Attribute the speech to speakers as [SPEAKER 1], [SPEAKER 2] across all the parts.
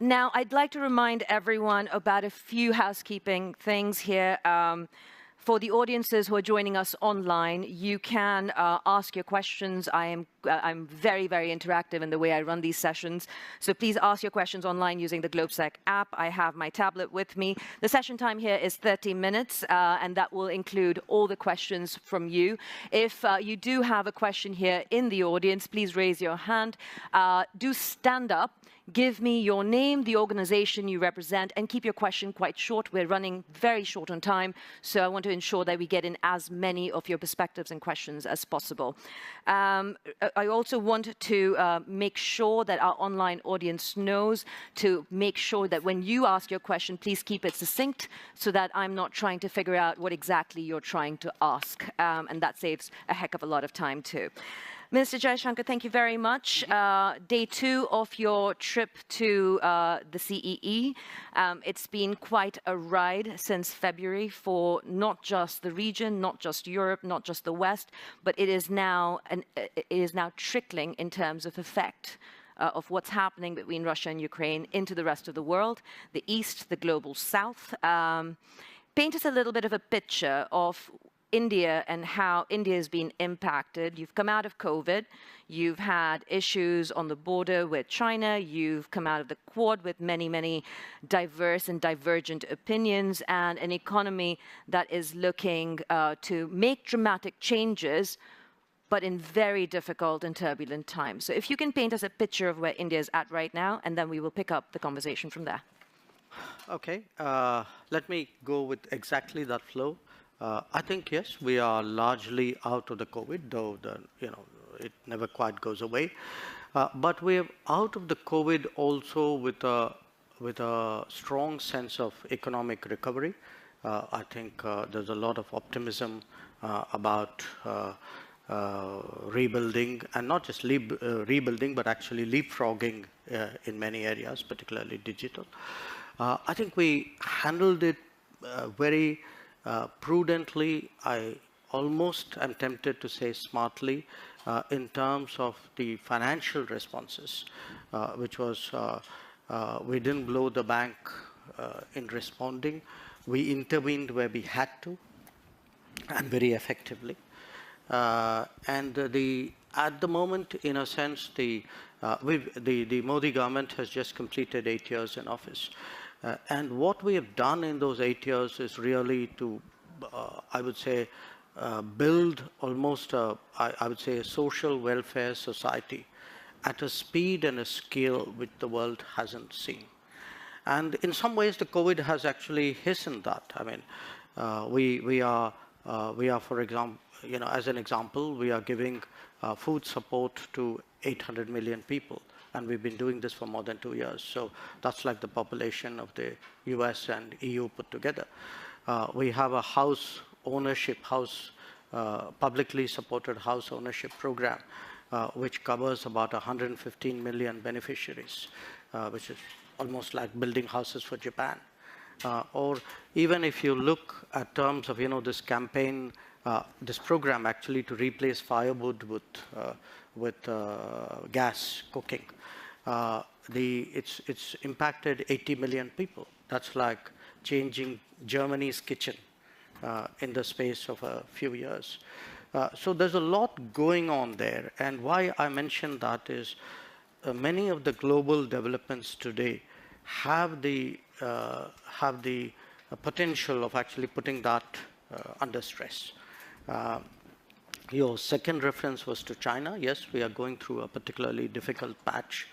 [SPEAKER 1] Now, I'd like to remind everyone about a few housekeeping things here. For the audiences who are joining us online, you can ask your questions. I'm very, very interactive in the way I run these sessions. So please ask your questions online using the GLOBESEC app. I have my tablet with me. The session time here is 30 minutes, and that will include all the questions from you. If you do have a question here in the audience, please raise your hand. Do stand up. Give me your name, the organization you represent, and keep your question quite short. We're running very short on time, so I want to ensure that we get in as many of your perspectives and questions as possible. I also want to make sure that our online audience knows to make sure that when you ask your question, please keep it succinct so that I'm not trying to figure out what exactly you're trying to ask, and that saves a heck of a lot of time too. Minister Jaishankar, thank you very much. Day 2 of your trip to the CEE. It's been quite a ride since February for not just the region, not just Europe, not just the West, but it is now trickling in terms of effect of what's happening between Russia and Ukraine into the rest of the world, the East, the global South. Paint us a little bit of a picture of India and how India has been impacted. You've come out of COVID, you've had issues on the border with China, you've come out of the Quad with many, many diverse and divergent opinions, and an economy that is looking to make dramatic changes, but in very difficult and turbulent times. So if you can paint us a picture of where India is at right now, and then we will pick up the conversation from there.
[SPEAKER 2] Okay, let me go with exactly that flow. I think, yes, we are largely out of the COVID, though it never quite goes away. But we are out of the COVID also with a strong sense of economic recovery. I think there's a lot of optimism about rebuilding, and not just rebuilding, but actually leapfrogging in many areas, particularly digital. I think we handled it very prudently. I almost am tempted to say smartly, in terms of the financial responses, which was we didn't blow the bank in responding. We intervened where we had to, and very effectively. And at the moment, in a sense, the Modi government has just completed 8 years in office. And what we have done in those 8 years is really to, I would say, build almost, I would say, a social welfare society at a speed and a scale which the world hasn't seen. And in some ways, the COVID has actually hastened that. I mean, we are, for example, as an example, we are giving food support to 800 million people. And we've been doing this for more than 2 years. So that's like the population of the US and EU put together. We have a house ownership, publicly supported house ownership program, which covers about 115 million beneficiaries, which is almost like building houses for Japan. Or even if you look at terms of, this campaign, this program actually to replace firewood with gas cooking. It's impacted 80 million people. That's like changing Germany's kitchen in the space of a few years. So there's a lot going on there. And why I mention that is many of the global developments today have the potential of actually putting that under stress. Your second reference was to China. Yes, we are going through a particularly difficult patch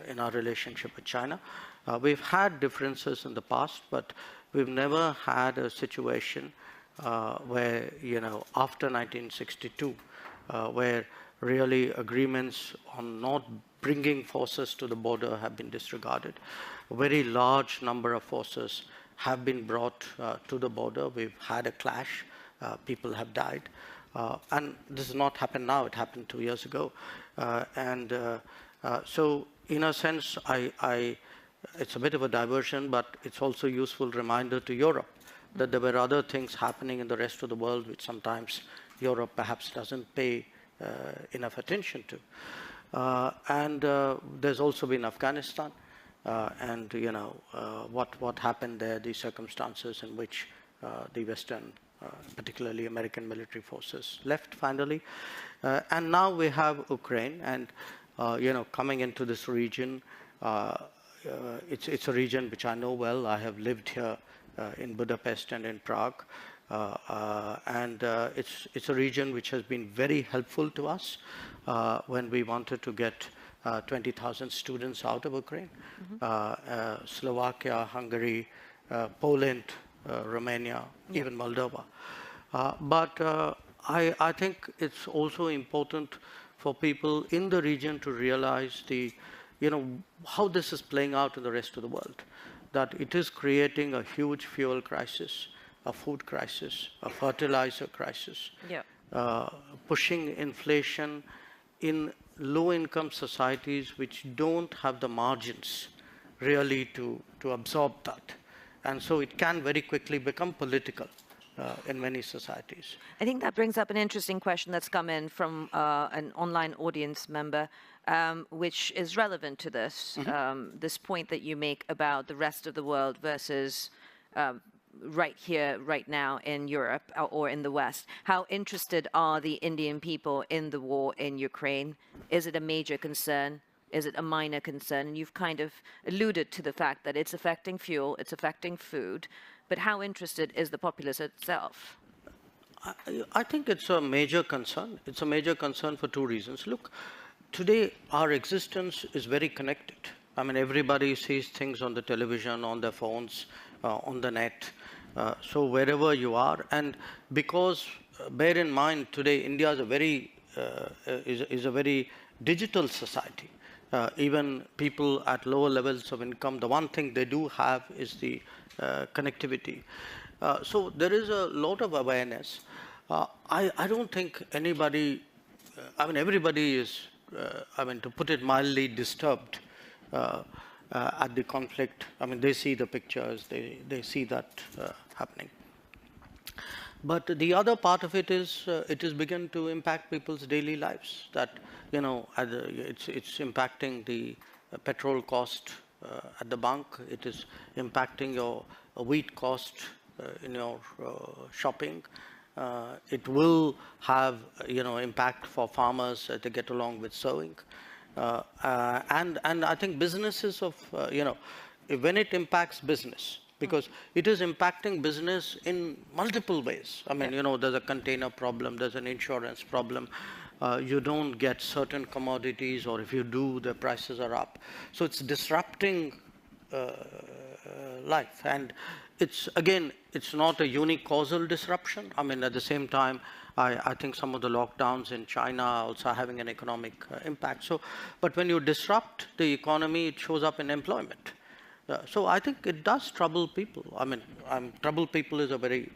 [SPEAKER 2] in our relationship with China. We've had differences in the past, but we've never had a situation where, after 1962, where really agreements on not bringing forces to the border have been disregarded. A very large number of forces have been brought to the border. We've had a clash. People have died. And this has not happened now. It happened 2 years ago. So in a sense, it's a bit of a diversion, but it's also a useful reminder to Europe that there were other things happening in the rest of the world which sometimes Europe perhaps doesn't pay enough attention to. And there's also been Afghanistan, and what happened there, the circumstances in which the Western, particularly American military forces left finally. And now we have Ukraine, and coming into this region, it's a region which I know well. I have lived here in Budapest and in Prague. And it's a region which has been very helpful to us when we wanted to get 20,000 students out of Ukraine. Slovakia, Hungary, Poland, Romania, even Moldova. But I think it's also important for people in the region to realize how this is playing out in the rest of the world, that it is creating a huge fuel crisis, a food crisis, a fertilizer crisis, pushing inflation in low-income societies which don't have the margins really to absorb that. And so it can very quickly become political in many societies.
[SPEAKER 1] I think that brings up an interesting question that's come in from an online audience member, which is relevant to this, this point that you make about the rest of the world versus right here, right now in Europe or in the West. How interested are the Indian people in the war in Ukraine? Is it a major concern? Is it a minor concern? And you've kind of alluded to the fact that it's affecting fuel, it's affecting food, but how interested is the populace itself?
[SPEAKER 2] I think it's a major concern. It's a major concern for two reasons. Look, today our existence is very connected. I mean, everybody sees things on the television, on their phones, on the net. So wherever you are, and because bear in mind today India is a very digital society. Even people at lower levels of income, the one thing they do have is the connectivity. So there is a lot of awareness. I don't think anybody, everybody is, to put it mildly, disturbed at the conflict. They see the pictures, they see that happening. But the other part of it is begun to impact people's daily lives. That it's impacting the petrol cost at the bank. It is impacting your wheat cost in your shopping. It will have impact for farmers as they get along with sowing. And I think businesses when it impacts business, because it is impacting business in multiple ways. There's a container problem, there's an insurance problem. You don't get certain commodities, or if you do, the prices are up. So it's disrupting life. And it's not a unique causal disruption. At the same time, I think some of the lockdowns in China are also having an economic impact. So, but when you disrupt the economy, it shows up in employment. So I think it does trouble people. Trouble people is a very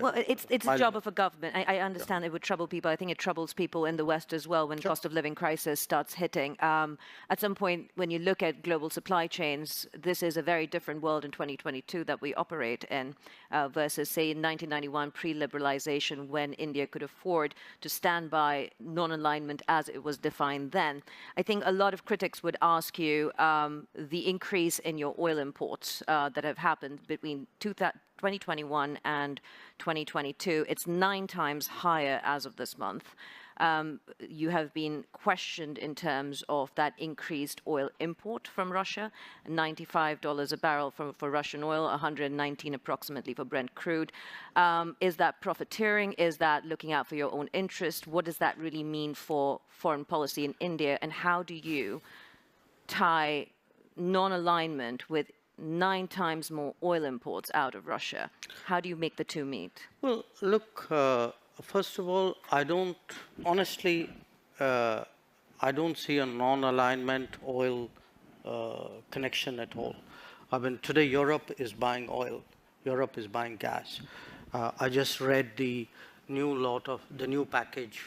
[SPEAKER 1] well, it's a job of a government. I understand it would trouble people. I think it troubles people in the West as well when cost of living crisis starts hitting. At some point, when you look at global supply chains, this is a very different world in 2022 that we operate in versus, say, in 1991, pre-liberalization, when India could afford to stand by non-alignment as it was defined then. I think a lot of critics would ask you the increase in your oil imports that have happened between 2021 and 2022, it's 9 times higher as of this month. You have been questioned in terms of that increased oil import from Russia, $95 a barrel for Russian oil, 119 approximately for Brent crude. Is that profiteering? Is that looking out for your own interest? What does that really mean for foreign policy in India? And how do you tie non-alignment with 9 times more oil imports out of Russia? How do you make the two meet?
[SPEAKER 2] Well, look, first of all, I don't see a non-alignment oil connection at all. Today Europe is buying oil. Europe is buying gas. I just read the new package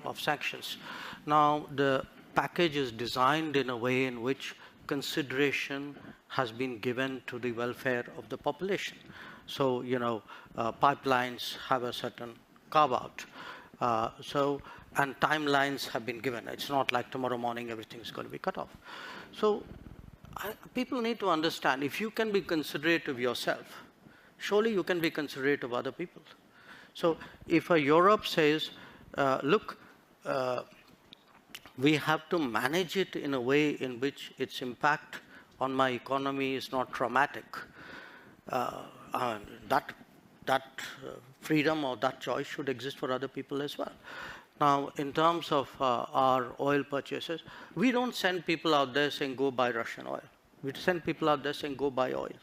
[SPEAKER 2] of sanctions. Now, the package is designed in a way in which consideration has been given to the welfare of the population. So, pipelines have a certain carve-out. And timelines have been given. It's not like tomorrow morning everything's going to be cut off. So people need to understand, if you can be considerate of yourself, surely you can be considerate of other people. So if Europe says, look, we have to manage it in a way in which its impact on my economy is not traumatic, that freedom or that choice should exist for other people as well. Now, in terms of our oil purchases, we don't send people out there saying, go buy Russian oil. We send people out there saying, go buy oil.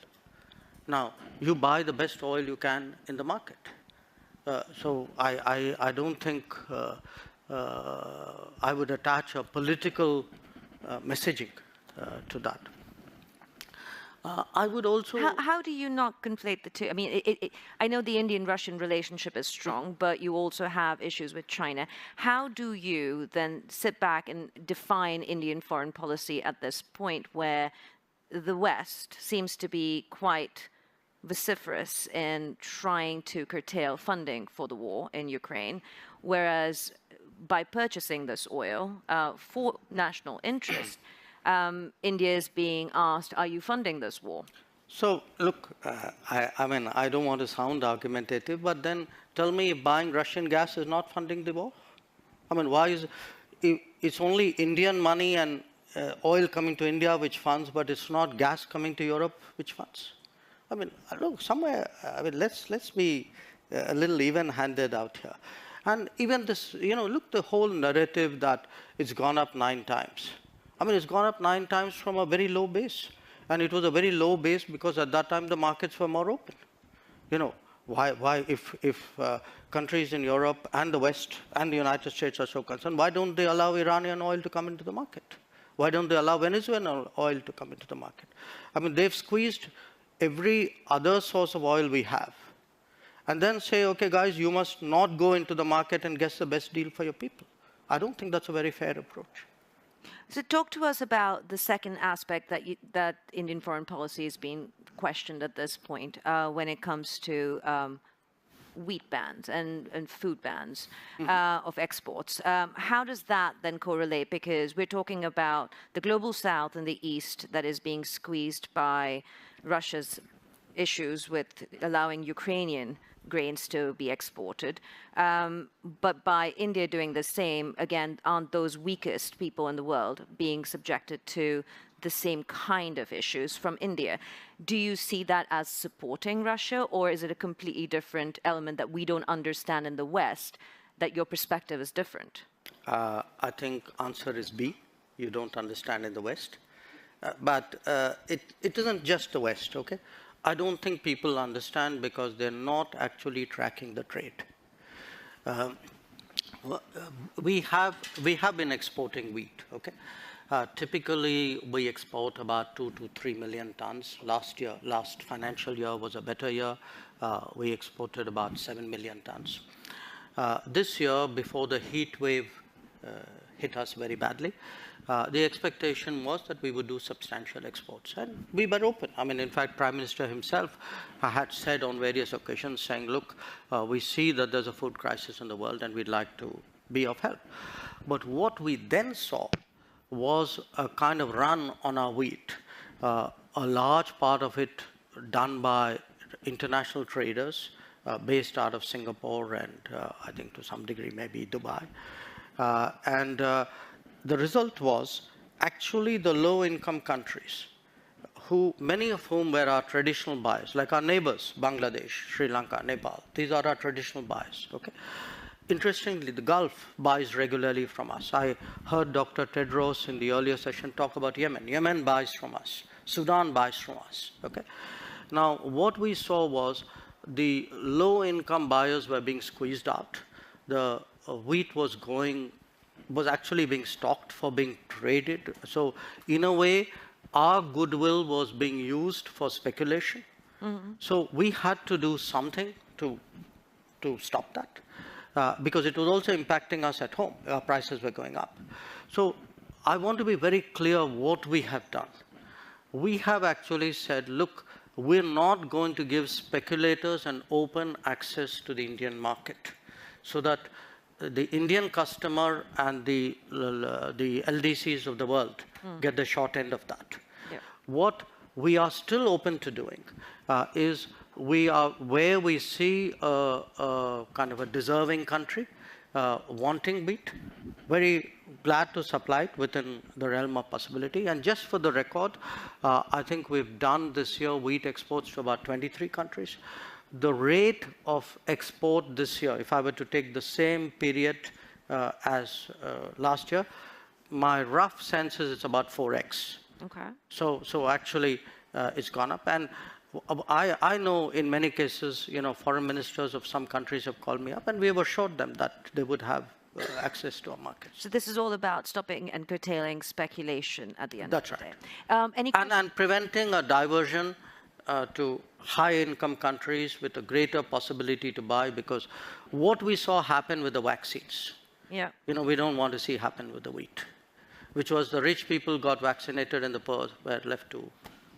[SPEAKER 2] Now, you buy the best oil you can in the market. So I don't think I would attach a political messaging to that. I would also...
[SPEAKER 1] How do you not conflate the two? I mean, I know the Indian-Russian relationship is strong, but you also have issues with China. How do you then sit back and define Indian foreign policy at this point where the West seems to be quite vociferous in trying to curtail funding for the war in Ukraine, whereas by purchasing this oil for national interest, India is being asked, are you funding this war?
[SPEAKER 2] So, look, I mean, I don't want to sound argumentative, but then tell me if buying Russian gas is not funding the war? I mean, why is it's only Indian money and oil coming to India which funds, but it's not gas coming to Europe which funds? I mean, look, somewhere, I mean, let's be a little even-handed out here. And even this, look, the whole narrative that it's gone up 9 times. I mean, it's gone up 9 times from a very low base. And it was a very low base because at that time the markets were more open. Why if countries in Europe and the West and the United States are so concerned, why don't they allow Iranian oil to come into the market? Why don't they allow Venezuelan oil to come into the market? I mean, they've squeezed every other source of oil we have. And then say, okay, guys, you must not go into the market and get the best deal for your people. I don't think that's a very fair approach.
[SPEAKER 1] So talk to us about the second aspect that Indian foreign policy is being questioned at this point when it comes to wheat bans and food bans of exports. How does that then correlate? Because we're talking about the global south and the east that is being squeezed by Russia's issues with allowing Ukrainian grains to be exported. But by India doing the same, again, aren't those weakest people in the world being subjected to the same kind of issues from India? Do you see that as supporting Russia, or is it a completely different element that we don't understand in the West, that your perspective is different?
[SPEAKER 2] I think answer is B. You don't understand in the West. But it isn't just the West, okay? I don't think people understand because they're not actually tracking the trade. We have been exporting wheat, okay? Typically, we export about 2 to 3 million tons. Last financial year was a better year. We exported about 7 million tons. This year, before the heat wave hit us very badly, the expectation was that we would do substantial exports, and we were open. I mean, in fact, Prime Minister himself had said on various occasions, saying, look, we see that there's a food crisis in the world and we'd like to be of help. But what we then saw was a kind of run on our wheat, a large part of it done by international traders based out of Singapore and I think to some degree maybe Dubai. The result was actually the low-income countries, many of whom were our traditional buyers, like our neighbors, Bangladesh, Sri Lanka, Nepal. These are our traditional buyers, okay? Interestingly, the Gulf buys regularly from us. I heard Dr. Tedros in the earlier session talk about Yemen. Yemen buys from us. Sudan buys from us, okay? Now, what we saw was the low-income buyers were being squeezed out. The wheat was actually being stocked for being traded. So in a way, our goodwill was being used for speculation. Mm-hmm. So we had to do something to stop that because it was also impacting us at home. Our prices were going up. So I want to be very clear what we have done. We have actually said, look, we're not going to give speculators an open access to the Indian market so that the Indian customer and the LDCs of the world get the short end of that.
[SPEAKER 1] Yeah.
[SPEAKER 2] What we are still open to doing is where we see a kind of a deserving country wanting wheat, very glad to supply it within the realm of possibility. And just for the record, I think we've done this year wheat exports to about 23 countries. The rate of export this year, if I were to take the same period as last year, my rough sense is it's about 4x.
[SPEAKER 1] Okay.
[SPEAKER 2] So actually, it's gone up. And I know in many cases, foreign ministers of some countries have called me up, and we have assured them that they would have access to our markets.
[SPEAKER 1] So this is all about stopping and curtailing speculation at the end
[SPEAKER 2] That's
[SPEAKER 1] of the
[SPEAKER 2] right.
[SPEAKER 1] day.
[SPEAKER 2] And preventing a diversion to high-income countries with a greater possibility to buy, because what we saw happen with the vaccines, we don't want to see happen with the wheat, which was the rich people got vaccinated and the poor were left to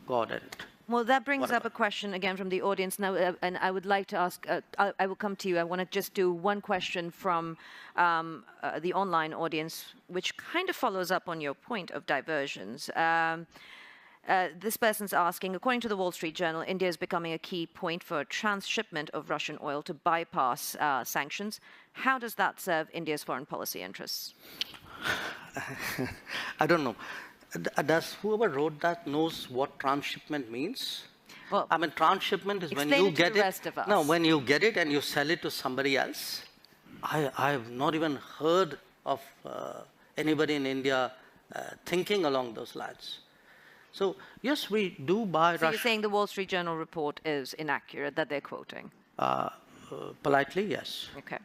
[SPEAKER 2] God and
[SPEAKER 1] well, that brings up a question again from the audience now, and I would like to ask, I will come to you. I want to just do one question from the online audience, which kind of follows up on your point of diversions. This person's asking, according to the Wall Street Journal, India is becoming a key point for transshipment of Russian oil to bypass sanctions. How does that serve India's foreign policy interests?
[SPEAKER 2] I don't know. Does whoever wrote that knows what transshipment means?
[SPEAKER 1] Well,
[SPEAKER 2] I mean, transshipment is when you get it. No, when you get it and you sell it to somebody else. I've not even heard of anybody in India thinking along those lines. So yes, we do buy.
[SPEAKER 1] So you're saying the Wall Street Journal report is inaccurate that they're quoting?
[SPEAKER 2] Politely, yes.
[SPEAKER 1] Okay.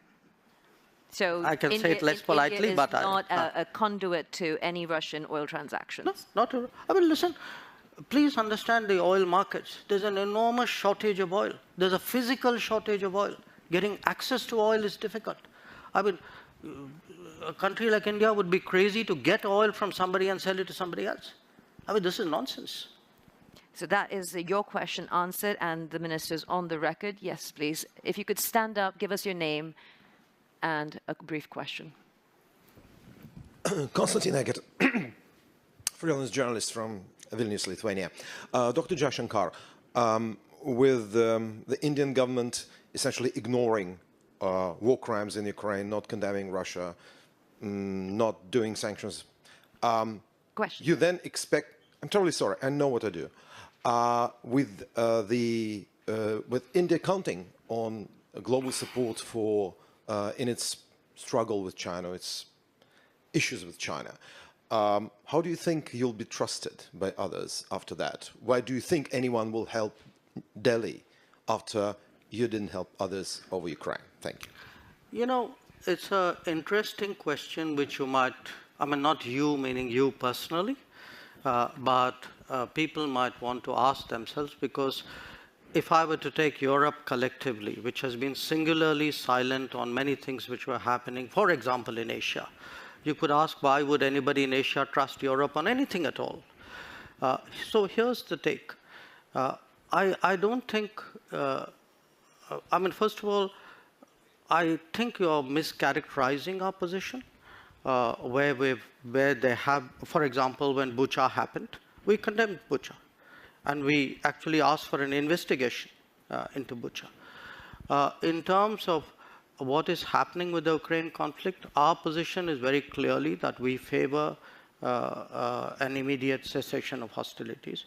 [SPEAKER 1] So
[SPEAKER 2] I can say it less politely,
[SPEAKER 1] India
[SPEAKER 2] but
[SPEAKER 1] is not a conduit to any Russian oil transactions.
[SPEAKER 2] No, not at all. I mean, listen, please understand the oil markets. There's an enormous shortage of oil. There's a physical shortage of oil. Getting access to oil is difficult. I mean, a country like India would be crazy to get oil from somebody and sell it to somebody else. I mean, this is nonsense.
[SPEAKER 1] So that is your question answered, and the minister's on the record. Yes, please. If you could stand up, give us your name and a brief question.
[SPEAKER 3] Konstantin Eggert, freelance journalist from Vilnius, Lithuania. Dr. Jaishankar, with the Indian government essentially ignoring war crimes in Ukraine, not condemning Russia, not doing sanctions, you then expect, I'm totally sorry, I know what I do, with India counting on global support for in its struggle with China, its issues with China. How do you think you'll be trusted by others after that? Why do you think anyone will help Delhi after you didn't help others over Ukraine? Thank you.
[SPEAKER 2] You know, it's an interesting question which you might, I mean, not you, meaning you personally, but people might want to ask themselves, because if I were to take Europe collectively, which has been singularly silent on many things which were happening, for example, in Asia, you could ask, why would anybody in Asia trust Europe on anything at all? So here's the take. I don't think, I mean, first of all, I think you're mischaracterizing our position, where they have, for example, when Bucha happened, we condemned Bucha. And we actually asked for an investigation into Bucha. In terms of what is happening with the Ukraine conflict, our position is very clearly that we favor an immediate cessation of hostilities.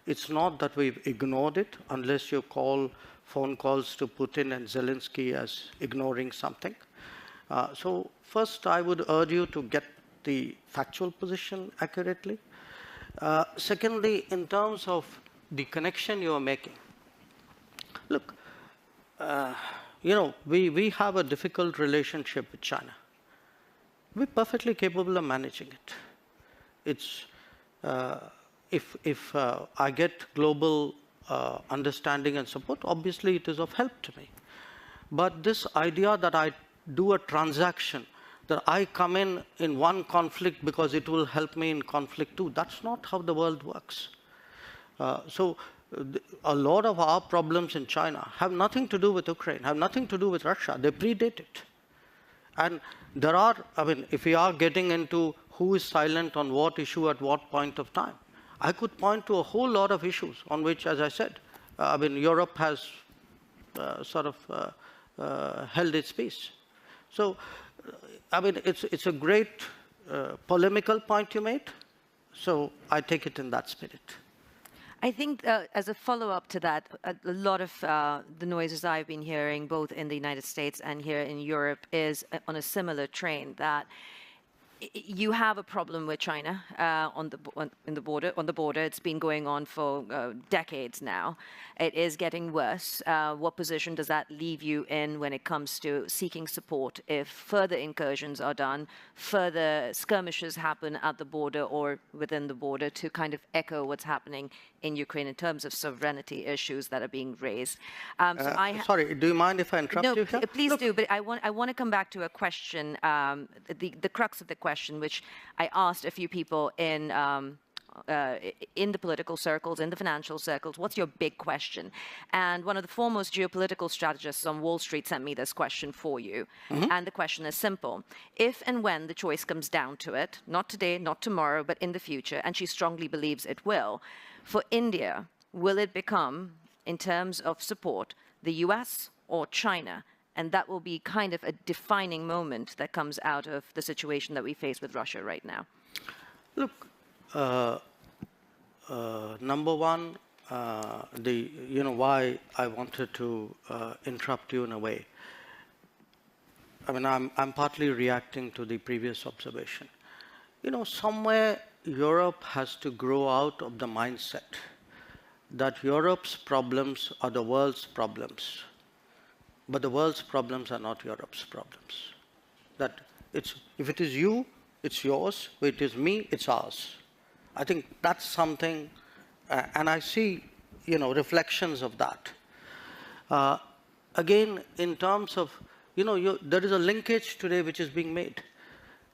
[SPEAKER 2] It's not that we've ignored it, unless you call phone calls to Putin and Zelensky as ignoring something. So first, I would urge you to get the factual position accurately. Secondly, in terms of the connection you are making, look, you know, we have a difficult relationship with China. We're perfectly capable of managing it. It's, if I get global understanding and support, obviously it is of help to me. But this idea that I do a transaction, that I come in one conflict because it will help me in conflict two, that's not how the world works. So a lot of our problems in China have nothing to do with Ukraine, have nothing to do with Russia. They predate it. And there are, I mean, if we are getting into who is silent on what issue at what point of time, I could point to a whole lot of issues on which, as I said, I mean, Europe has sort of held its peace. So, I mean, it's a great polemical point you made. So I take it in that spirit.
[SPEAKER 1] I think as a follow-up to that, a lot of the noises I've been hearing, both in the United States and here in Europe, is on a similar train, that you have a problem with China on the border. It's been going on for decades now. It is getting worse. What position does that leave you in when it comes to seeking support if further incursions are done, further skirmishes happen at the border or within the border, to kind of echo what's happening in Ukraine in terms of sovereignty issues that are being raised?
[SPEAKER 2] Sorry, do you mind if I interrupt you here?
[SPEAKER 1] No, please do. But I want to come back to a question, the crux of the question, which I asked a few people in the political circles, in the financial circles. What's your big question? And one of the foremost geopolitical strategists on Wall Street sent me this question for you. And the question is simple. If and when the choice comes down to it, not today, not tomorrow, but in the future, and she strongly believes it will, for India, will it become, in terms of support, the US or China? And that will be kind of a defining moment that comes out of the situation that we face with Russia right now.
[SPEAKER 2] Look, number one, why I wanted to interrupt you in a way. I mean, I'm partly reacting to the previous observation. Somewhere Europe has to grow out of the mindset that Europe's problems are the world's problems, but the world's problems are not Europe's problems. That if it is you, it's yours. If it is me, it's ours. I think that's something, and I see, reflections of that. Again, in terms of, there is a linkage today which is being made.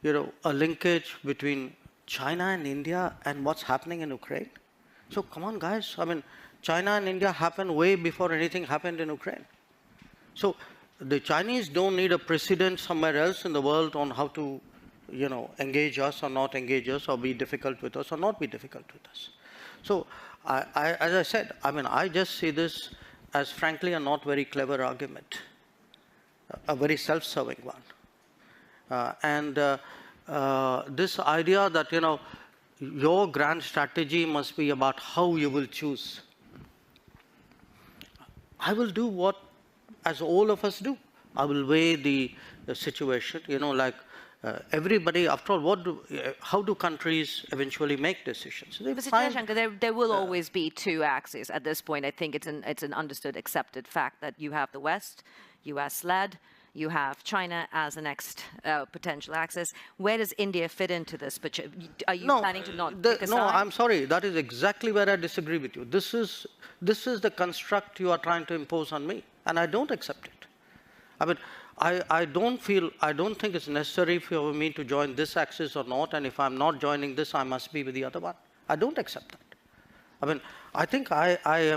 [SPEAKER 2] A linkage between China and India and what's happening in Ukraine. So come on, guys. I mean, China and India happened way before anything happened in Ukraine. So the Chinese don't need a precedent somewhere else in the world on how to, engage us or not engage us, or be difficult with us or not be difficult with us. So as I said, I mean, I just see this as frankly a not very clever argument, a very self-serving one. This idea that, your grand strategy must be about how you will choose. I will do what, as all of us do. I will weigh the situation, everybody, after all, how do countries eventually make decisions?
[SPEAKER 1] There will always be two axes at this point. I think it's an understood, accepted fact that you have the West, US-led, you have China as the next potential axis. Where does India fit into this? But are you planning to not pick a side?
[SPEAKER 2] No, I'm sorry. That is exactly where I disagree with you. This is the construct you are trying to impose on me, and I don't accept it. I mean, I don't think it's necessary for me to join this axis or not, and if I'm not joining this, I must be with the other one. I don't accept that. I mean, I think I am